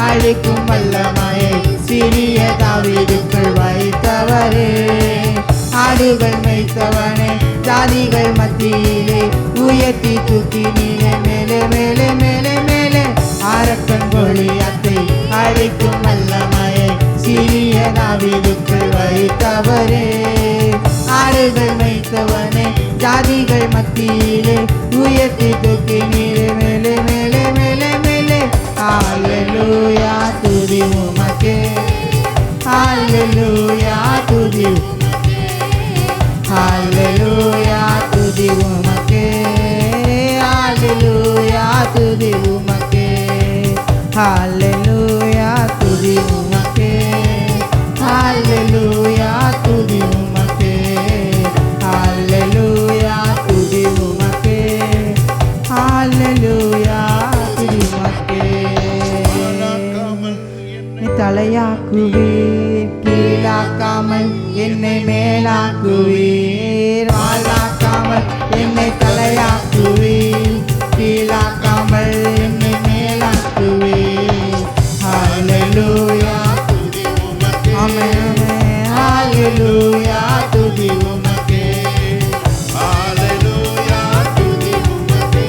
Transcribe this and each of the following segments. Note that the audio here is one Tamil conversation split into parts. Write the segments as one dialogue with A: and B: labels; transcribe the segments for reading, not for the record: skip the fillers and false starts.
A: அழிக்கும் வல்லமையை சிறிய தாவீதுக்குள் வைத்தவரே. ஆடுகள் மேய்த்தவனே, ஜாதிகள் மத்தியிலே உயர்த்தி தூக்கி நீயே மேலே மேலே மேலே மேலே. அரக்கன் கோலியாத்தை அழிக்கும் வல்லமையை சிறிய தாவீதுக்குள் வைத்தவரே. ஆடுகள் மேய்த்தவனே, ஜாதிகள் மத்தியிலே உயர்த்தி தூக்கி நீயே மேலே மேலே மேலே மேலே. ஹல்லேலூயா துதி உமக்கே, ஹல்லேலூயா துதி உமக்கே, ஹல்லேலூயா துதி உமக்கே, ஹல்லேலூயா துதி உமக்கே, ஹல்லேலூயா துதி உமக்கே, ஹல்லேலூயா துதி உமக்கே, ஹல்லேலூயா துதி உமக்கே, ஹல்லேலூயா துதி உமக்கே. தலையாக்குவீர், கீழாக்காமல் என்னை மேலாக்குவீர். வாழாக்காமல் என்னை தலையாக்குவீர், கீழாக்காமல் என்னை மேலாக்குவீர். ஹல்லேலூயா ஆமென், ஹல்லேலூயா துதி உமக்கே,
B: ஹல்லேலூயா துதி உமக்கே,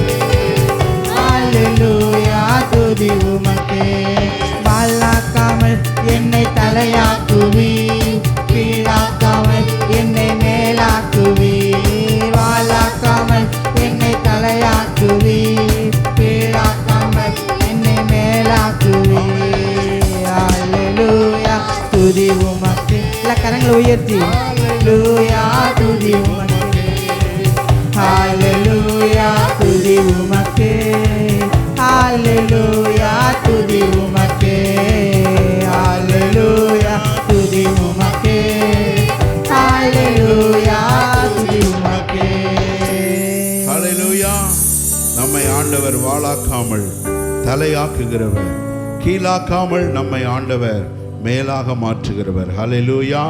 A: ஹல்லேலூயா துதி உமக்கே. வாழாக்காமல் என்னை தலையாக்குவீர், கீழாக்காமல் என்னை மேலாக்குவீர். வாழாக்காமல் என்னை தலையாக்குவீர், கீழாக்காமல் என்னை மேலாக்குவீர். ஹல்லேலூயா துதி உமக்கே. எல்லா கரங்களை உயர்த்தி ஹல்லேலூயா துதி உமக்கே, ஹல்லேலூயா துதி உமக்கே, ஹல்லேலூயா துதி உமக்கே, ஹல்லேலூயா துதி உமக்கே, ஹல்லேலூயா துதி உமக்கே.
B: ஹல்லேலூயா. நம்மை ஆண்டவர் வாளாக்காமல் தலையாக்குகிறவர், கீழாக்காமல் நம்மை ஆண்டவர் மேலாக மாற்றுகிறவர். ஹல்லேலூயா.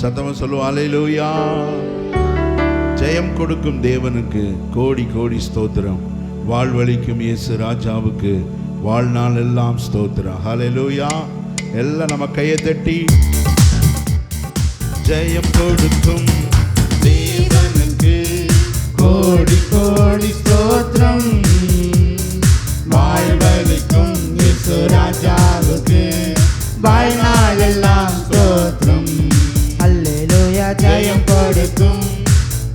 B: சத்தமா சொல்லுவோம் ஹல்லேலூயா. ஜெயம் கொடுக்கும் தேவனுக்கு கோடி கோடி ஸ்தோத்திரம். வாழ்வழிக்கும் இயேசு ராஜாவுக்கு வாழ்நாள் எல்லாம் ஸ்தோத்திரம். ஹல்லேலூயா. எல்லாம் நம்ம கையை தட்டி ஜெயம் கொடுக்கும் தேவனுக்கு
A: கோடி கோடி ஸ்தோத்திரம். வாழ்வழிக்கும் இயேசு ராஜாவுக்கு வாழ்நாள் எல்லாம் ஸ்தோத்திரம். ஹல்லேலூயா. ஜெயம் கொடுக்கும்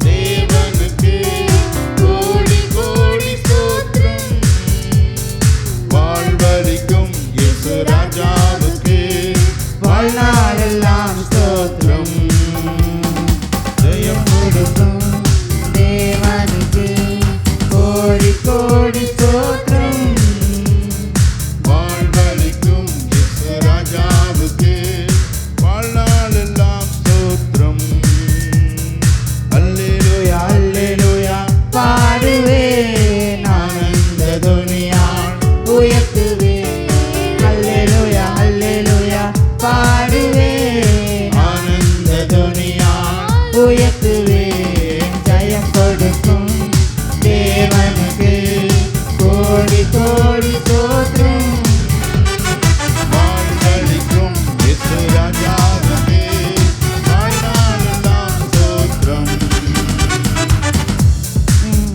B: தேவனுக்கு கோடி கோடி ஸ்தோத்திரம். வாழ்வழிக்கும் இயேசு ராஜாவுக்கு
A: வாழ்நாள் எல்லாம் ஸ்தோத்திரம். ஜெயம் கொடுக்கும் தேவனுக்கு கோடி கோடி ஸ்தோத்திரம்.
B: வாழ்வழிக்கும் இயேசு ராஜாவுக்கு வாழ்நாள் எல்லாம் ஸ்தோத்திரம்.
A: அல்லேலூயா அல்லேலூயா பாடுவேன், ஆனந்த துனியால் உயர்த்துவேன். அல்லேலூயா அல்லேலூயா பாடுவேன், ஆனந்த துனியால் உயர்த்துவேன். ஜெயம் கொடுக்கும் தேவனுக்கு கோடி கோடி ஸ்தோத்திரம்.
B: வாழ்வழிக்கும் இயேசு ராஜாவுக்கு வாழ்நாள் எல்லாம் ஸ்தோத்திரம்.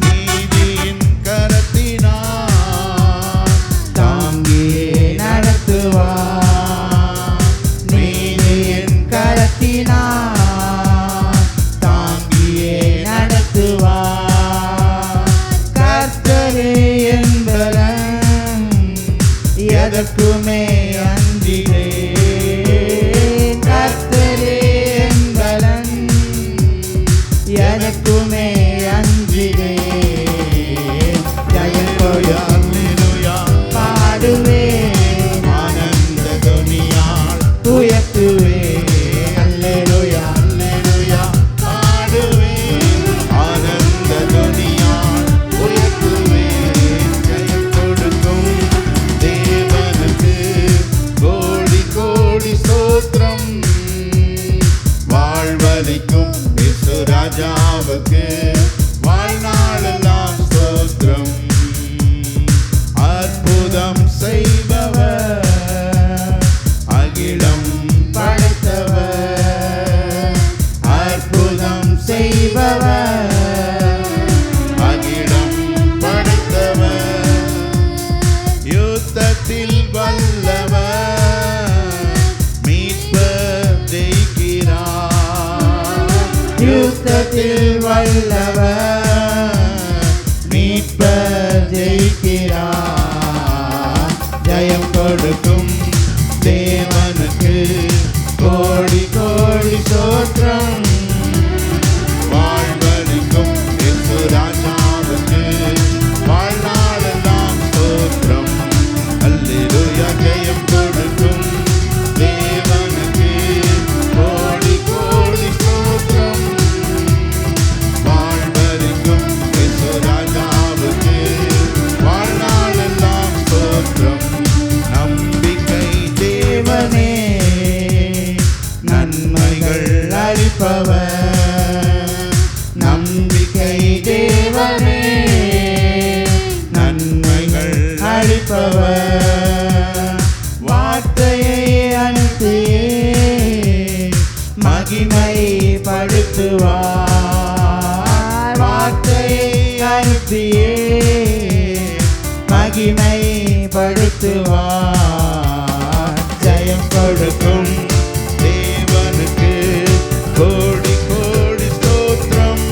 B: நீதியின் கரத்தினார்
A: தாங்கியே நடத்துவார். நீதியின் கரத்தினார் தாங்கியே நடத்துவார். கர்த்தரே என் பலன், எதற்குமே அஞ்சிடேன். கர்த்தரே என் பலன், எதற்குமே அஞ்சிடேன். ஜெயம் கொடு
B: அல்லேலூயா.
A: பாடுவேன்,
B: ஆனந்த துனியால்
A: உயர்த்துவேன். அல்லேலூயா
B: அல்லேலூயா பாடுவேன். ஆனந்த துனியால் உயர்த்துவேன். ஜெயம் கொடுக்கும் தேவனுக்கு கோடி
A: வல்லவர் மீட்பர் ஜெயிக்கிறார். ஜெயம் கொடுக்கும் தேவனுக்கு கோடி கோடி ஸ்தோத்திரம்.
B: வாழ்வளிக்கும் இயேசு ராஜாவுக்கு வாழ்நாளெல்லாம் ஸ்தோத்திரம். அல்லேலூயா. ஜெயம் கொடுக்கும் தேவனுக்கு கோடி கோடி ஸ்தோத்திரம். வாழ்வளிக்கும் இயேசு ராஜாவுக்கு வாழ்நாளெல்லாம் ஸ்தோத்திரம். நம்பிக்கை
A: தேவனே நன்மைகள் அளிப்பவர். நம்பிக்கை தேவனே நன்மைகள் அளிப்பவர். வார்த்தையை அனுப்பியே மகிமைப்படுத்துவார். வார்த்தையை அனுப்பியே மகிமைப்படுத்துவார். ஜெயம் கொடுக்கும்
B: தேவனுக்கு கோடி கோடி ஸ்தோத்திரம்.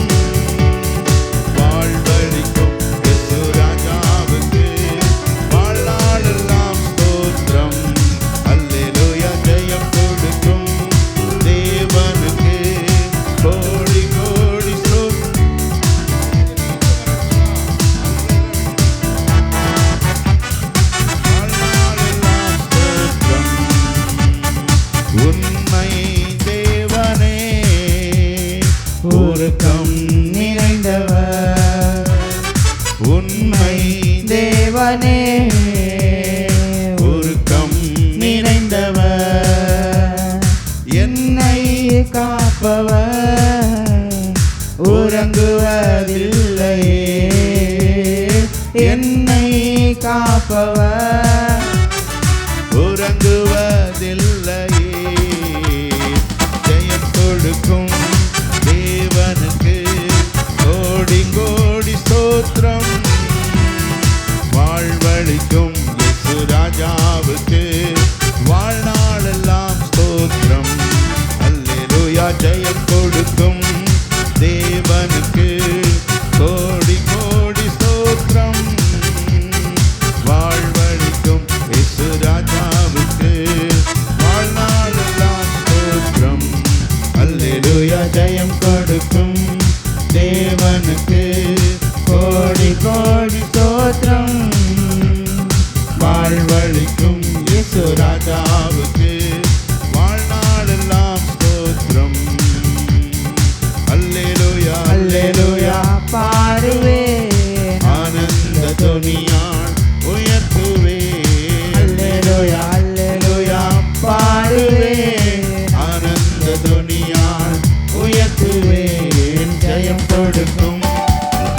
B: வாழ்வளிக்கும் இயேசு ராஜாவுக்கு வாழ்நாளெல்லாம் ஸ்தோத்திரம். அல்லேலூயா. ஜெயம் கொடுக்கும் தேவனுக்கு கோடி கோடி ஸ்தோத்திரம். வாழ்நாளெல்லாம் ஸ்தோத்திரம். உண்மை தேவனே
A: உருக்கம் நிறைந்தவர்.
B: உண்மை
A: தேவனே
B: உருக்கம்
A: நிறைந்தவர். என்னை காப்பவர் உறங்குவதில்லையே. என்னை காப்பவர்
B: உறங்குவதில்லையே. ஜெயம் கொடுக்கும் தேவனுக்கு கோடி கோடி ஸ்தோத்திரம். வாழ்வளிக்கும் இயேசு ராஜாவுக்கு வாழ்நாளெல்லாம் ஸ்தோத்திரம். அல்லேலூயா. ஜெயம் கொடுக்கும் தேவனுக்கு கோடி கோடி ஸ்தோத்திரம். வாழ்வளிக்கும் இயேசு ராஜாவுக்கு வாழ்நாளெல்லாம் ஸ்தோத்திரம். அல்லேலூயா.
A: ஜெயம் கொடுக்கும் தேவனுக்கு கோடி கோடி ஸ்தோத்திரம்.
B: வாழ்வளிக்கும் இயேசு ராஜாவுக்கு வாழ்நாளெல்லாம் ஸ்தோத்திரம். அல்லேலூயா.
A: அல்லேலூயா பாடுவேன்.
B: ஆனந்த தொனியால் உயர்த்துவேன்.
A: அல்லேலூயா அல்லேலூயா பாடுவேன்.
B: ஆனந்த தொனியால்
A: உயர்த்துவேன். ஜெயம் கொடுக்கும்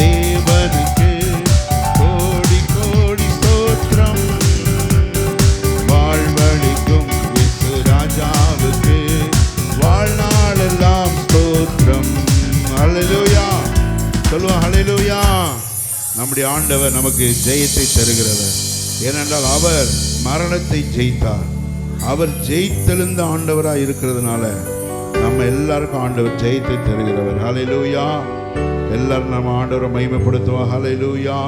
B: தேவனுக்கு கோடி கோடி ஸ்தோத்திரம். வாழ்வளிக்கும் இயேசு ராஜாவுக்கு வாழ்நாளெல்லாம் ஸ்தோத்திரம். ஹல்லேலூயா. சொல்லுவோம் ஹல்லேலூயா. நம்முடைய ஆண்டவர் நமக்கு ஜெயத்தை தருகிறவர். ஏனென்றால் அவர் மரணத்தை ஜெயித்தார். அவர் ஜெயித்தெழுந்த ஆண்டவராக இருக்கிறதுனால நம்ம எல்லாருக்கும் ஆண்டவர் ஜெயத்தை தருகிறவர். ஹல்லேலூயா. எல்லாரும் நம்ம ஆண்டவரை மகிமைப்படுத்துவோம். ஹல்லேலூயா.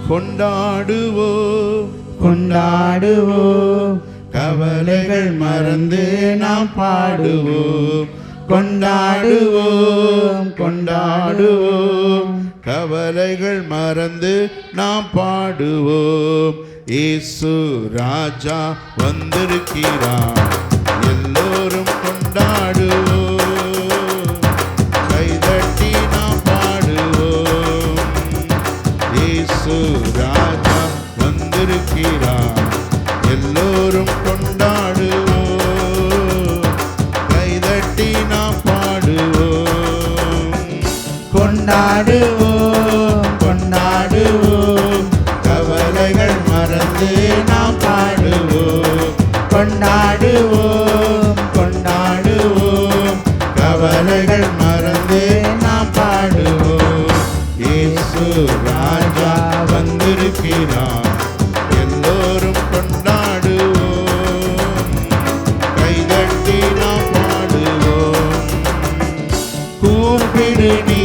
B: கொண்டாடுவோம்
A: கொண்டாடுவோம். கவலைகள் மறந்து நாம் பாடுவோம். கொண்டாடுவோம் கொண்டாடுவோம்.
B: கவலைகள் மறந்து நாம் பாடுவோம். இயேசு ராஜா வந்திருக்கிறார். எல்லோரும் கொண்டாடுவோம். கைதட்டி நாம் பாடுவோம். இயேசு ராஜா வந்திருக்கிறார். எல்லோரும் கொண்டாடுவோம். கைதட்டி நாம் பாடுவோம்.
A: கொண்டாடுவோம் கொண்டாடுவோம். கவலைகள் மறந்து நாம் பாடுவோம். கொண்டாடுவோம் கொண்டாடுவோம். கவலைகள் மறந்து நாம் பாடுவோம்.
B: இயேசு ராஜா வந்திருக்கிறார். எல்லோரும் கொண்டாடுவோம். கைதட்டி நாம் பாடுவோம்.
A: கூப்பிடு நீ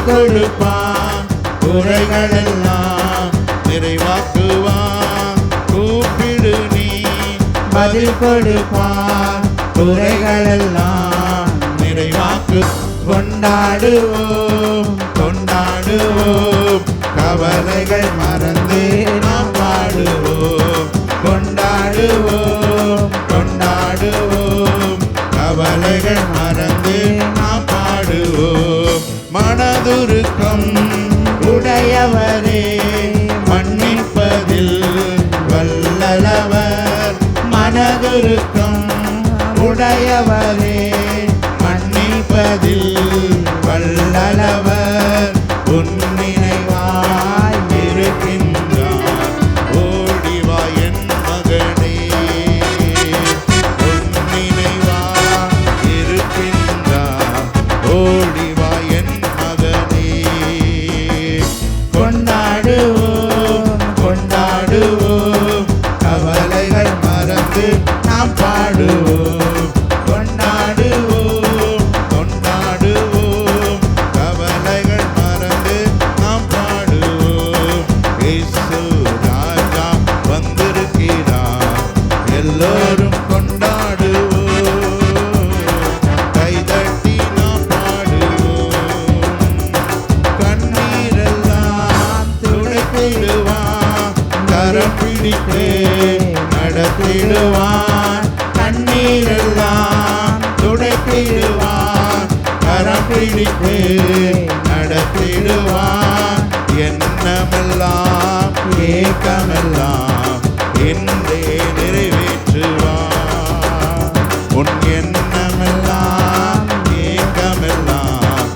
B: கொடுப்பான், குறைகள் எல்லாம் நிறைவாக்குவான். கூப்பிடு நீ,
A: பதில் கொடுப்பார் குறைகள் எல்லாம்
B: நிறைவாக்கு.
A: கொண்டாடுவோம்
B: கொண்டாடுவோம், கவலைகள் மறந்து நாம் பாடுவோம்.
A: கொண்டாடுவோம்
B: கொண்டாடுவோம், கவலைகள் மறந்து நாம் பாடுவோம். மனதுருக்கம்
A: உடையவரே
B: மன்னிப்பதில் வல்லவர்.
A: மனதுருக்கம் உடையவரே
B: மன்னிப்பதில் வல்லவர். உன் நினைவாய் இருக்கின்றார், ஓடிவா என் மகனே. உன் நினைவாய் இருக்கின்றார், ஓடிவா என் மகனே.
A: கொண்டாடுவோம்
B: கொண்டாடுவோம், கவலைகள் மறந்து நாம் பாடுவோம். கொண்டாடுவோம் கொண்டாடுவோம், கவலைகள் மறந்து நாம் பாடுவோம். இயேசு ராஜா வந்திருக்கிறார், எல்லோரும் கொண்டாடுவோம். கைதட்டி நாம் பாடுவோம். கண்ணீரெல்லாம் துடைத்திடுவான், கரம் பிடித்து நடத்திடுவான். கண்ணீரெல்லாம் துடைத்திடுவான், கரம் பிடித்து நடத்திடுவான். எண்ணமெல்லாம் ஏக்கமெல்லாம் என்றே நிறைவேற்றுவான். உன் எண்ணமெல்லாம் ஏக்கமெல்லாம்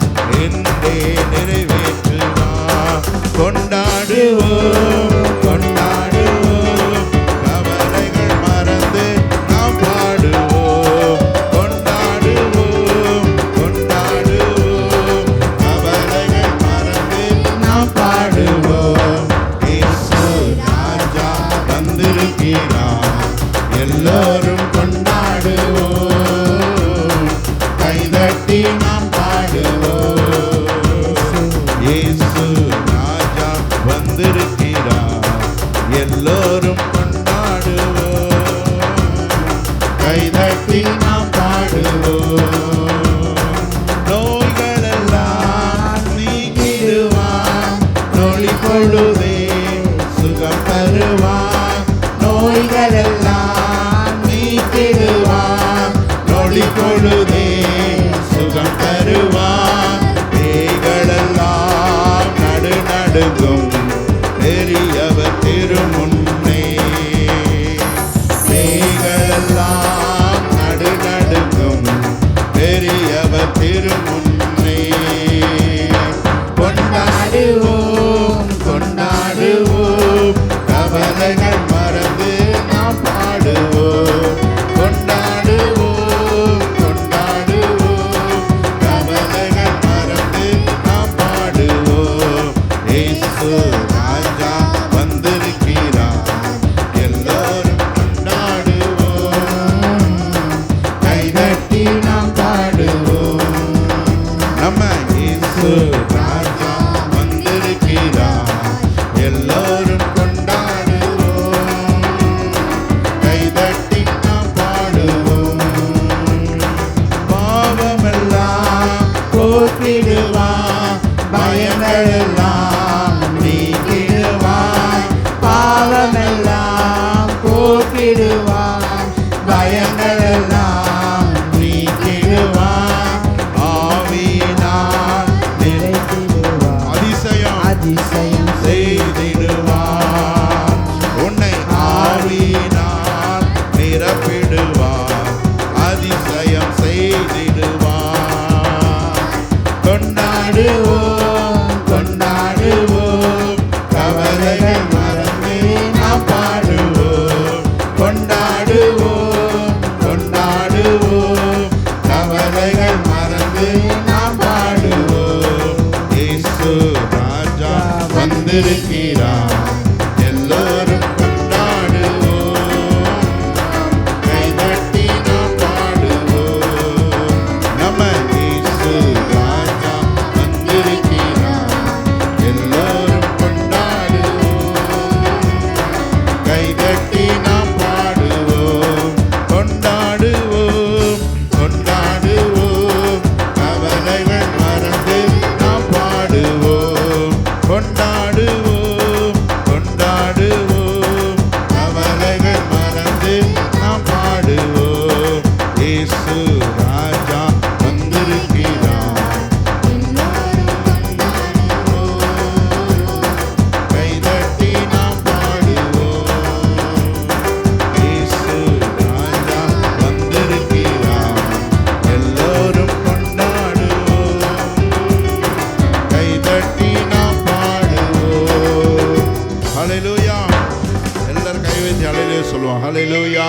B: என்றே நிறைவேற்றுவான். கொண்டாடுவோம் கொண்டாடுவோம், கவலைகள் மறந்து நாம் பாடுவோம். கொண்டாடுவோம் கொண்டாடுவோம், கவலைகள் மறந்து நாம் பாடுவோம். இயேசு ராஜா வந்திருக்கிறார், எல்லோரும் கொண்டாடுவோம். கைதட்டி நாம் பாடுவோம். இயேசு ராஜா வந்திருக்கிறார், எல்லோரும் கொண்டாடுவோம். கைதட்டி நாம் பாடுவோம். நோய்களெல்லாம் நீக்கிடுவான், நொழி பொழுதே சுகம் தருவான்.
A: நோய்களெல்லாம்
B: நீக்கிடுவான், நொழி பொழுதே சுகம் தருவான். பேய்களெல்லாம் நடுநடுங்கும், பெரியவர் திருமுன்னே. பேய்களெல்லாம் நடுநடுங்கும், பெரியவர் திருமுன்னே. கொண்டாடுவோம் கொண்டாடுவோம், கவலைகள் மறந்து நாம் பாடுவோம். கொண்டாடுவோம் கொண்டாடுவோம், கவலைகள் மறந்து நாம் பாடுவோம். இயேசு ராஜா வந்திருக்கிறார், எல்லோரும் கொண்டாடுவோம்.
A: கைதட்டி நாம் பாடுவோம்.
B: நம்ம இயேசு ராஜா வந்திருக்கிறார், எல்லோரும் கொண்டாடுவோம். கைதட்டி நாம் பாடுவோம். பாவமெல்லாம்
A: போக்கிடுவான், பயங்களெல்லாம் நீக்கிடுவான். பாவமெல்லாம் போக்கிடுவான், பயங்களெல்லாம் நீக்கிடுவான்.
B: ஆவியினால்
A: நிறைத்திடுவான்,
B: அதிசயம்
A: அதிசயம்
B: செய்திடுவார். உன்னை ஆவியினால் நிரப்பிடுவார், அதிசயம் செய்திடுவார். கொண்டாடுவோம் கொண்டாடுவோம், கவலைகள் மறந்து நாம் பாடுவோம். கொண்டாடுவோம் விசுவாசி ஹல்லேலூயா சொல்லுவான். ஹல்லேலூயா.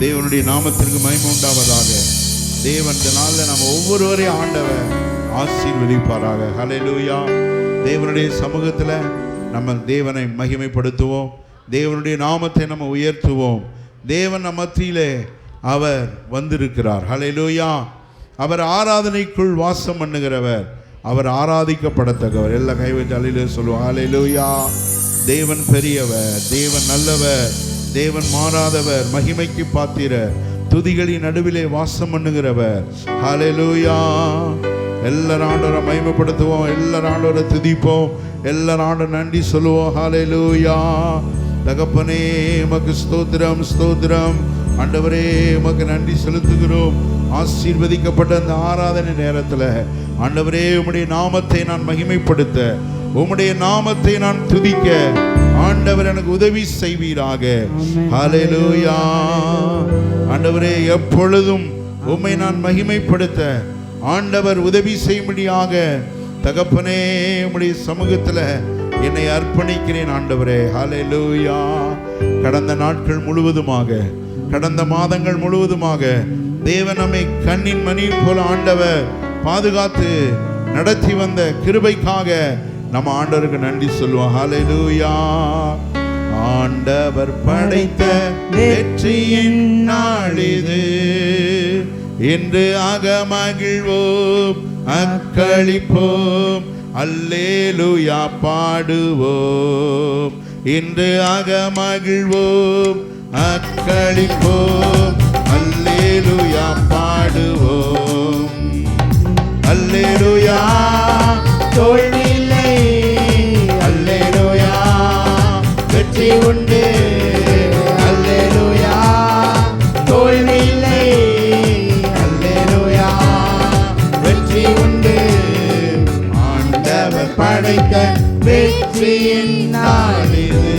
B: தேவனுடைய நாமத்திற்கு மகிமை உண்டாவதாக. தேவன் இந்த நாளில் நம்ம ஒவ்வொருவரையும் ஆண்டவர் ஆசீர்வதிப்பாராக. ஹல்லேலூயா. தேவனுடைய சமூகத்தில் நம்ம தேவனை மகிமைப்படுத்துவோம். தேவனுடைய நாமத்தை நம்ம உயர்த்துவோம். தேவன் நம் மத்தியிலே அவர் வந்திருக்கிறார். ஹல்லேலூயா. அவர் ஆராதனைக்குள் வாசம் பண்ணுகிறவர். அவர் ஆராதிக்கப்படத்தக்கவர். எல்லா கைவிட்டு ஹல்லேலூயா சொல்லுவோம். ஹல்லேலூயா. தேவன் பெரியவர், தேவன் நல்லவர், தேவன் மாறாதவர், மகிமைக்கு பாத்திரர், துதிகளின் நடுவிலே வாசம் பண்ணுகிறவர். ஹல்லேலூயா. எல்லாரும் ஆண்டவரை மகிமைப்படுத்துவோம். எல்லாரும் ஆண்டவரை துதிப்போம். எல்லாரும் ஆண்டவர் நன்றி சொல்லுவோம். ஹல்லேலூயா. தகப்பனே உமக்கு ஸ்தோத்திரம், ஸ்தோத்திரம். ஆண்டவரே உமக்கு நன்றி செலுத்துகிறோம். ஆசீர்வதிக்கப்பட்ட அந்த ஆராதனை நேரத்தில் ஆண்டவரே உம்முடைய நாமத்தை நான் மகிமைப்படுத்த, உம்முடைய நாமத்தை நான் துதிக்க ஆண்டவர் எனக்கு உதவி செய்வீராக. ஹல்லேலூயா. ஆண்டவரே எப்பொழுதும் உம்மை நான் மகிமைப்படுத்த ஆண்டவர் உதவி செய்யும்படியாக தகப்பனே உம்முடைய சமூகத்தில் என்னை அர்ப்பணிக்கிறேன் ஆண்டவரே. ஹல்லேலூயா. கடந்த நாட்கள் முழுவதுமாக, கடந்த மாதங்கள் முழுவதுமாக தேவன் நம்மை கண்ணின் மணி போல ஆண்டவர் பாதுகாத்து நடத்தி வந்த கிருபைக்காக நம்ம ஆண்டவருக்கு நன்றி சொல்லுவோம். ஹல்லேலூயா. ஆண்டவர் படைத்த வெற்றியின் நாளிது, இன்று அகமகிழ்வோம், அக்களிப்போம், அல்லேலூயா பாடுவோம். இன்று அகமகிழ்வோம், அக்களிப்போம், அல்லேலூயா பாடுவோம். அல்லேலூயா.
A: தோல்வியில்லை, அல்லேலூயா. வெற்றி உண்டு, அல்லேலூயா. தோல்வியில்லை, அல்லேலூயா. வெற்றி உண்டு. ஆண்டவர் படைத்த வெற்றியின் நாளிது,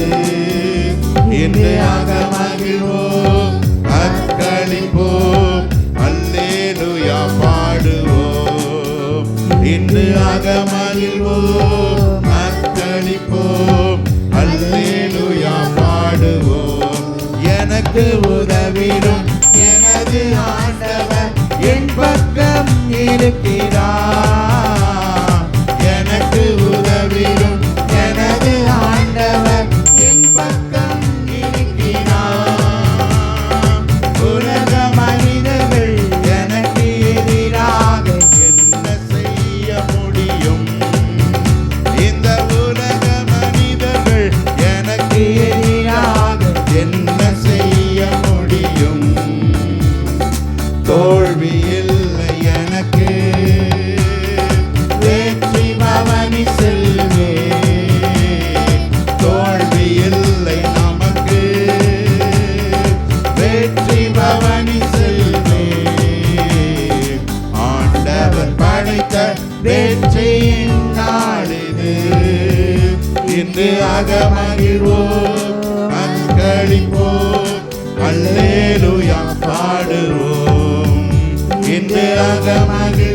A: இன்று அகமகிழ்வோம், அக்களிப்போம், அல்லேலூயா பாடுவோம். இன்று அகமகிழ்வோம், அக்களிப்போம், அல்லேலூயா பாடுவோம். எனக்கு உதவிடும் எனது ஆண்டவர் என் பக்கம் இருக்கிறார். எனக்கு உதவிடும் எனது ஆண்டவர் என் பக்கம் இருக்கிறார். உலக மனிதர்கள் எனக்கு எதிராக
B: என்ன செய்ய முடியும்? இந்த உலக மனிதர்கள் எனக்கு
A: எதிராக
B: என்ன செய்ய முடியும்? தோல்வி இல்லை எனக்கு,
A: வெற்றி பவனி செல்வே.
B: தோல்வி இல்லை நமக்கு,
A: வெற்றி பவனி செல்வே.
B: ஆண்டவர் படைத்த
A: வெற்றியின் நாளிது,
B: இன்று அகமகிழ்வோம், அக்களிப்போம், அல்லேலூயா பாடுவோம். இன்று அகமகிழ்வோம்,